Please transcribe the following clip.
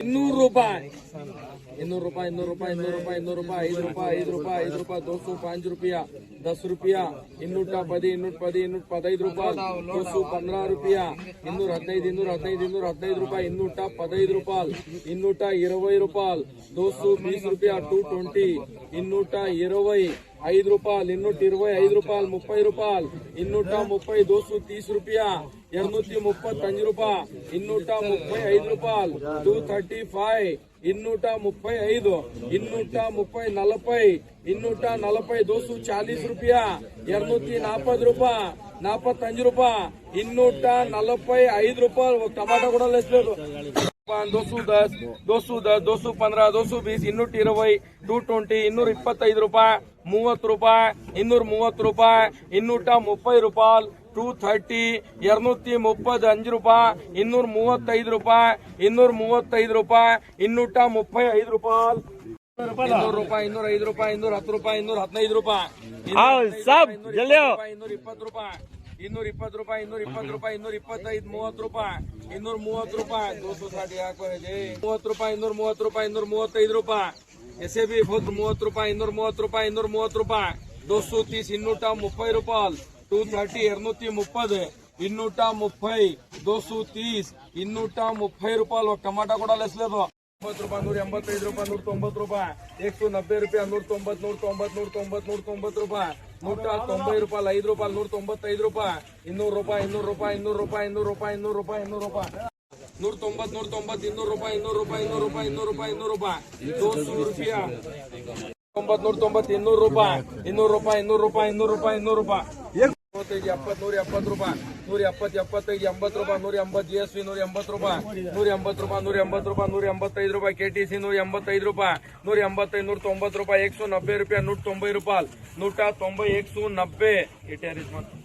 200 ರೂಪಾಯಿ 200 ರೂಪಾಯಿ 200 ರೂಪಾಯಿ 200 ರೂಪಾಯಿ 200 ರೂಪಾಯಿ 5 ರೂಪಾಯಿ 5 ರೂಪಾಯಿ 5 ರೂಪಾಯಿ 205 रुपया 10 रुपया 210 215 ರೂಪಾಯಿ 215 रुपया 215 215 ರೂಪಾಯಿ 215 ರೂಪಾಯಿ 220 ರೂಪಾಯಿ 220 रुपया 220 220 5 ರೂಪಾಯಿ 225 ರೂಪಾಯಿ 30 ರೂಪಾಯಿ 230 230 रुपया 235 ರೂಪಾಯಿ 235 ರೂಪಾಯಿ 235 235 230 240 240 रुपया 240 ರೂಪಾಯಿ 45 ರೂಪಾಯಿ 245 ರೂಪಾಯಿ ಟಮಾಟೋ ಕೂಡ ಲೆಸ್ಬೇಕು 210 210 215 220 220 220 225 ರೂಪಾಯಿ 30 ರೂಪಾಯಿ 230 ರೂಪಾಯಿ 230 ರೂಪಾಯಿ 230 235 ರೂಪಾಯಿ 235 ರೂಪಾಯಿ 235 ರೂಪಾಯಿ 235 ರೂಪಾಯಿ 200 ರೂಪಾಯಿ 205 ರೂಪಾಯಿ 210 ರೂಪಾಯಿ 215 ರೂಪಾಯಿ 220 ರೂಪಾಯಿ 220 ರೂಪಾಯಿ 220 ರೂಪಾಯಿ 225 30 ರೂಪಾಯಿ 230 ರೂಪಾಯಿ 260 ಹಾಕೋ 30 ರೂಪಾಯಿ 230 ರೂಪಾಯಿ 235 ರೂಪಾಯಿ ऐसे भी बहुत 30 ರೂಪಾಯಿ 230 ರೂಪಾಯಿ 230 ರೂಪಾಯಿ 230 230 ರೂಪಾಯಿ 230 230 230 230 ರೂಪಾಯಿ ಟಮಾಟೋ ಕೂಡ ಲೆಸ್ಲೇದು 90 ರೂಪಾಯಿ 185 ರೂಪಾಯಿ 190 ರೂಪಾಯಿ 190 ರೂಪಾಯಿ 190 190 ರೂಪಾಯಿ 190 ರೂಪಾಯಿ 5 ರೂಪಾಯಿ 195 ರೂಪಾಯಿ 200 ರೂಪಾಯಿ 200 ರೂಪಾಯಿ 200 ರೂಪಾಯಿ 200 ರೂಪಾಯಿ 200 ರೂಪಾಯಿ 200 ರೂಪಾಯಿ 190 200 ರೂಪಾಯಿ 200 ರೂಪಾಯಿ 200 ರೂಪಾಯಿ 200 ರೂಪಾಯಿ 200 ರೂಪಾಯಿ 200 ರೂಪಾಯಿ 90 200 ರೂಪಾಯಿ 200 ರೂಪಾಯಿ 200 ರೂಪಾಯಿ 200 ರೂಪಾಯಿ 200 ರೂಪಾಯಿ 70 170 ರೂಪಾಯಿ 170 75 80 ರೂಪಾಯಿ 180 GSP 180 ರೂಪಾಯಿ 180 ರೂಪಾಯಿ 180 ರೂಪಾಯಿ 185 ರೂಪಾಯಿ KTC 185 ರೂಪಾಯಿ 185 190 ರೂಪಾಯಿ 190 ರೂಪಾಯಿ 190 ರೂಪಾಯಿ 190 190